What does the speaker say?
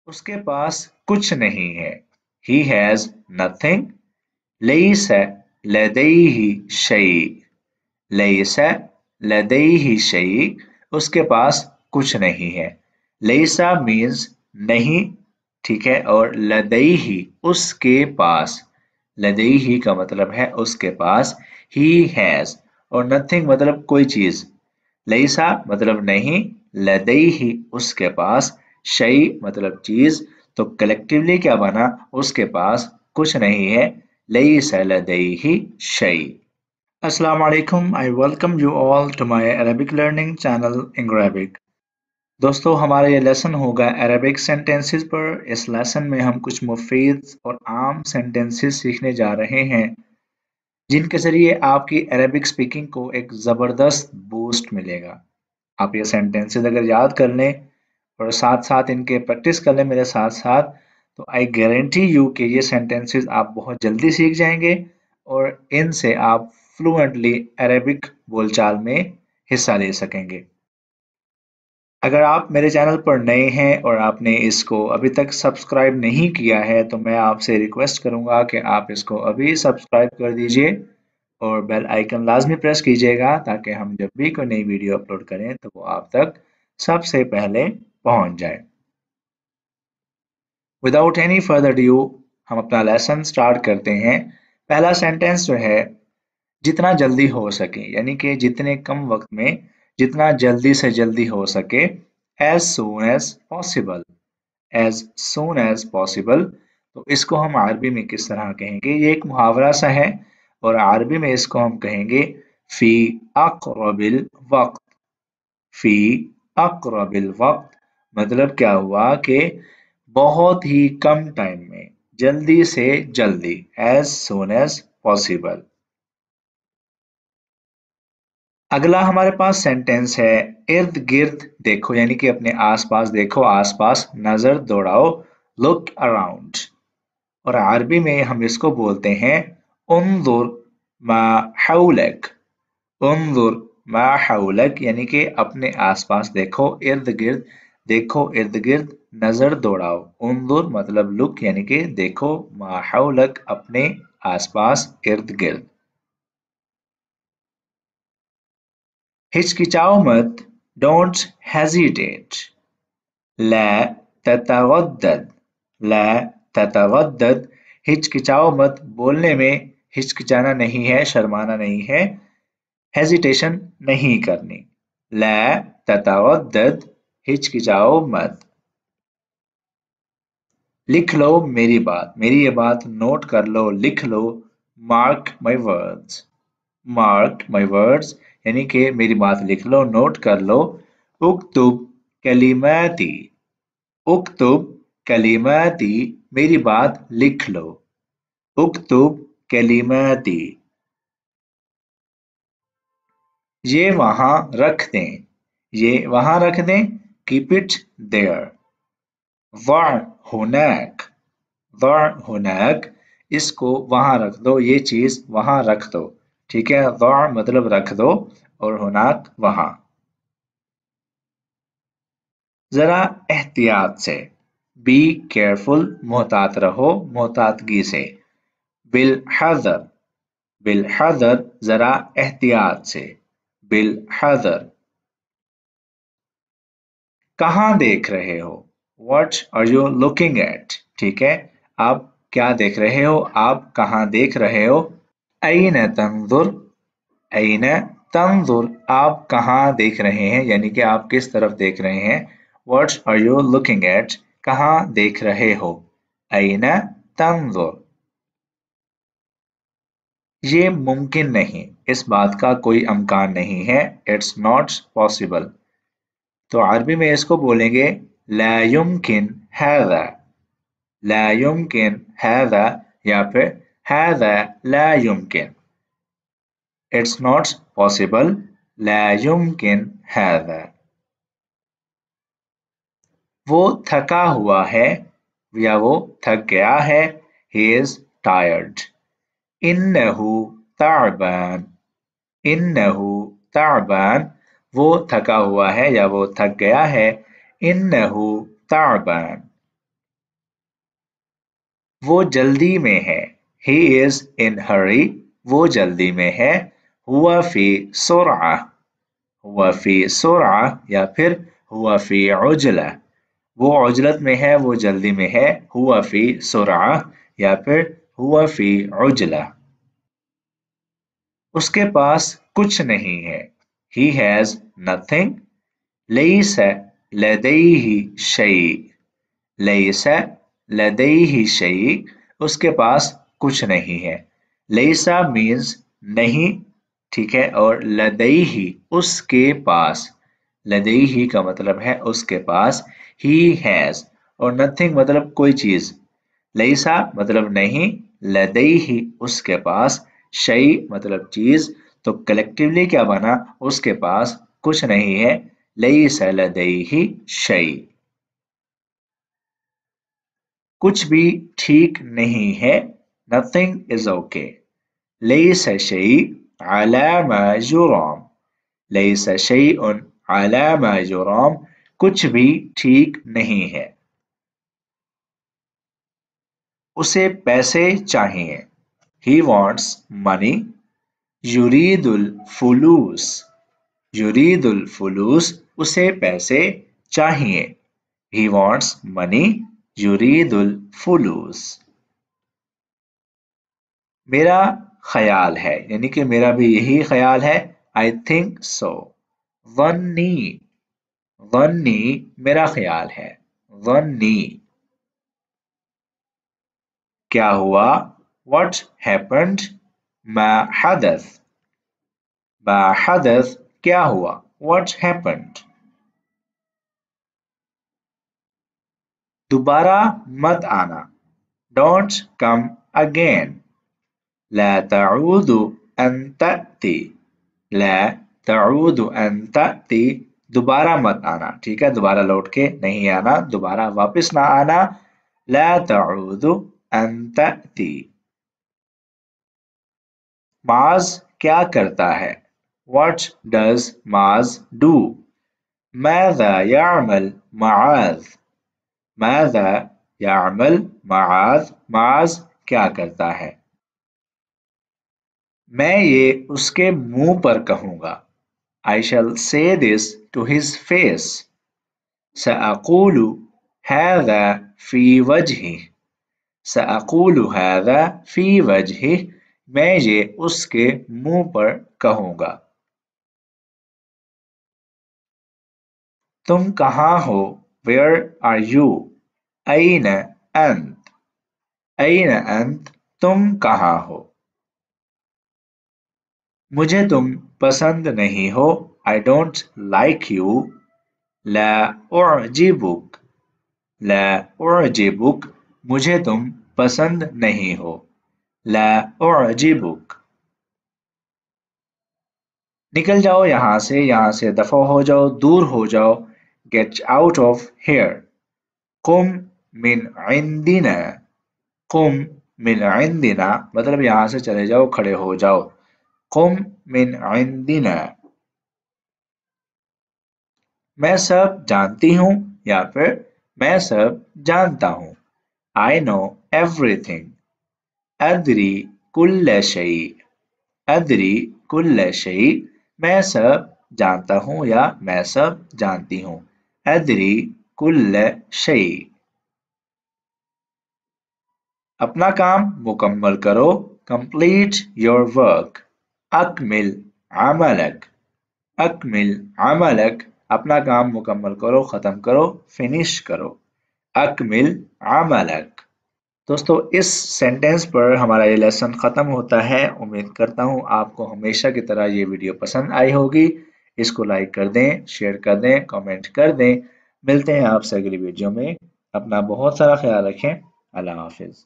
उसके पास कुछ नहीं है। He has nothing. ليس لديه شيء. ليس لديه شيء. उसके पास कुछ नहीं है। ليس means नहीं, ठीक है, और لديه उसके पास। لديه का मतलब है उसके पास। He has और nothing मतलब कोई चीज। लईसा मतलब नहीं, लदई उसके पास, शई मतलब चीज। तो कलेक्टिवली क्या बना, उसके पास कुछ नहीं है। लईसा लदई शई। अस्सलाम वालेकुम, I welcome you all to my Arabic learning channel Engrabic. दोस्तों, हमारा ये लेसन होगा अरबिक सेंटेंसेस पर। इस लेसन में हम कुछ मुफीद और आम सेंटेंसेस सीखने जा रहे हैं जिनके जरिए आपकी अरबिक स्पीकिंग को एक ज़बरदस्त बूस्ट मिलेगा। आप ये सेंटेंसेस अगर याद कर लें और साथ साथ इनके प्रैक्टिस कर लें मेरे साथ साथ, तो आई गारंटी यू कि ये सेंटेंसेस आप बहुत जल्दी सीख जाएंगे और इनसे आप फ्लुएंटली अरेबिक बोलचाल में हिस्सा ले सकेंगे। अगर आप मेरे चैनल पर नए हैं और आपने इसको अभी तक सब्सक्राइब नहीं किया है तो मैं आपसे रिक्वेस्ट करूंगा कि आप इसको अभी सब्सक्राइब कर दीजिए और बेल आइकन लाजमी प्रेस कीजिएगा ताकि हम जब भी कोई नई वीडियो अपलोड करें तो वो आप तक सबसे पहले पहुंच जाए। विदाउट एनी फर्दर ड्यू हम अपना लेसन स्टार्ट करते हैं। पहला सेंटेंस जो है, जितना जल्दी हो सके, यानी कि जितने कम वक्त में जितना जल्दी से जल्दी हो सके। As soon as possible. As soon as possible. तो इसको हम अरबी में किस तरह कहेंगे, ये एक मुहावरा सा है और अरबी में इसको हम कहेंगे फी अक़रबिल वक्त। फी अक़रबिल वक्त मतलब क्या हुआ कि बहुत ही कम टाइम में, जल्दी से जल्दी, एज सून एज पॉसिबल। अगला हमारे पास सेंटेंस है इर्द गिर्द देखो, यानी कि अपने आसपास देखो, आसपास नजर दौड़ाओ, लुक अराउंड। और अरबी में हम इसको बोलते हैं उन्जुर मा हौलक। उन्जुर मा हौलक यानी कि अपने आसपास देखो, इर्द गिर्द देखो, इर्द गिर्द नजर दौड़ाओ। उन्जुर मतलब लुक यानी कि देखो, मा हौलक अपने आसपास इर्द गिर्द। हिचकिचाओ मत, डोंट हेजिटेट। ला ततरद्दद। ला ततरद्दद। हिचकिचाओ मत, बोलने में हिचकिचाना नहीं है, शर्माना नहीं है, हेजिटेशन नहीं करनी। ला ततरद्दद, हिचकिचाओ मत। लिख लो मेरी बात, मेरी ये बात नोट कर लो, लिख लो। Mark my words. Mark my words यानी कि मेरी बात लिख लो, नोट कर लो। उक्तुब कलिमाती। उक्तुब कलिमाती, मेरी बात लिख लो। उक्तुब कलिमाती। ये वहां रख दें। ये वहां रख दें, कीप इट देयर। वह हुनैक। वह हुनैक, इसको वहां रख दो, ये चीज वहां रख दो। ठीक है, वह मतलब रख दो और हुनाक वहां। जरा एहतियात से, बी केयरफुल, मोहतात रहो, मोहतातगी से। बिल हज़र। बिल हज़र जरा एहतियात से। बिल हज़र। कहाँ देख रहे हो, what are you looking at. ठीक है, आप क्या देख रहे हो, आप कहाँ देख रहे हो। ऐन तंजुर। ऐन तंजुर, आप कहाँ देख रहे हैं, यानी कि आप किस तरफ देख रहे हैं। What are you looking at, कहाँ देख रहे हो। ऐन तंजुर। ये मुमकिन नहीं, इस बात का कोई इम्कान नहीं है, इट्स नॉट पॉसिबल। तो अरबी में इसको बोलेंगे ला युमकिन हाज़ा। ला युमकिन हाज़ा या फिर हाज़ा ला युमकिन। इट्स नॉट पॉसिबल, ला युमकिन हाज़ा। वो थका हुआ है या वो थक गया है, he is tired. इन्नहु ताबान। इन्नहु ताबान, वो थका हुआ है या वो थक गया है। इन्नहु ताबान। وہ جلدی میں ہے. He is in hurry. وہ جلدی میں ہے. ہوا فی سرعہ. ہوا فی سرعہ یا پھر ہوا فی عجلہ. وہ عجلت میں ہے، وہ جلدی میں ہے. ہوا فی سرعہ یا پھر ہوا فی عجلہ. اس کے پاس کچھ نہیں ہے. He has nothing. لیس لدیہ شیء. لیس لدیہ شیء. اس کے پاس کچھ نہیں ہے. لیسا مینز نہیں، ٹھیک ہے، اور لدیہ اس کے پاس. لدیہ کا مطلب ہے اس کے پاس. He has اور nothing مطلب کوئی چیز. لیسا مطلب نہیں، لدیہ اس کے پاس، شیء مطلب چیز. تو کلیکٹیولی کیا بنا؟ اس کے پاس کچھ نہیں ہے. لیس لدیہ شیء. کچھ بھی ٹھیک نہیں ہے. Nothing is okay. لیس شیء علی ما یرام. لیس شیء علی ما یرام. کچھ بھی ٹھیک نہیں ہے. اسے پیسے چاہیے. He wants money. یرید الفلوس. یرید الفلوس. اسے پیسے چاہیے. He wants money. یرید الفلوس. میرا خیال ہے، یعنی کہ میرا بھی یہی خیال ہے. I think so. ظنی. ظنی میرا خیال ہے. ظنی. کیا ہوا؟ What happened? ما حدث. ما حدث کیا ہوا؟ What happened? دوبارہ مت آنا. Don't come again. لا تعود أن تأتي. لا تعود أن تأتي. دوبارہ مت آنا، ٹھیک ہے، دوبارہ لوٹ کے نہیں آنا، دوبارہ واپس نہ آنا. لا تعود أن تأتي. معاذ کیا کرتا ہے؟ What does Muaz do? ماذا يعمل معاذ. ماذا يعمل معاذ. معاذ کیا کرتا ہے؟ میں یہ اس کے منہ پر کہوں گا. I shall say this to his face. سأقول هذا في وجهه. سأقول هذا في وجهه. میں یہ اس کے منہ پر کہوں گا. تم کہاں ہو؟ Where are you? أين أنت. أين أنت. تم کہاں ہو؟ مجھے تم پسند نہیں ہو. I don't like you. لا أعجبك. لا أعجبك. مجھے تم پسند نہیں ہو. لا أعجبك. نکل جاؤ یہاں سے دفع ہو جاؤ، دور ہو جاؤ. Get out of here. قم من عندنا. قم من عندنا مطلب یہاں سے چلے جاؤ، کھڑے ہو جاؤ. قم من عندنا. میں سب جانتی ہوں یا پھر میں سب جانتا ہوں. I know everything. ادری کل شیء. ادری کل شیء. میں سب جانتا ہوں یا میں سب جانتی ہوں. ادری کل شیء. اپنا کام مکمل کرو. Complete your work. اکمل عملک. اکمل عملک. اپنا کام مکمل کرو، ختم کرو، فنش کرو. اکمل عملک. دوستو اس سینٹنس پر ہمارا یہ لیسن ختم ہوتا ہے. امید کرتا ہوں آپ کو ہمیشہ کی طرح یہ ویڈیو پسند آئی ہوگی. اس کو لائک کر دیں، شیئر کر دیں، کامنٹ کر دیں. ملتے ہیں آپ سے اگلی ویڈیو میں. اپنا بہت سارا خیال رکھیں. اللہ حافظ.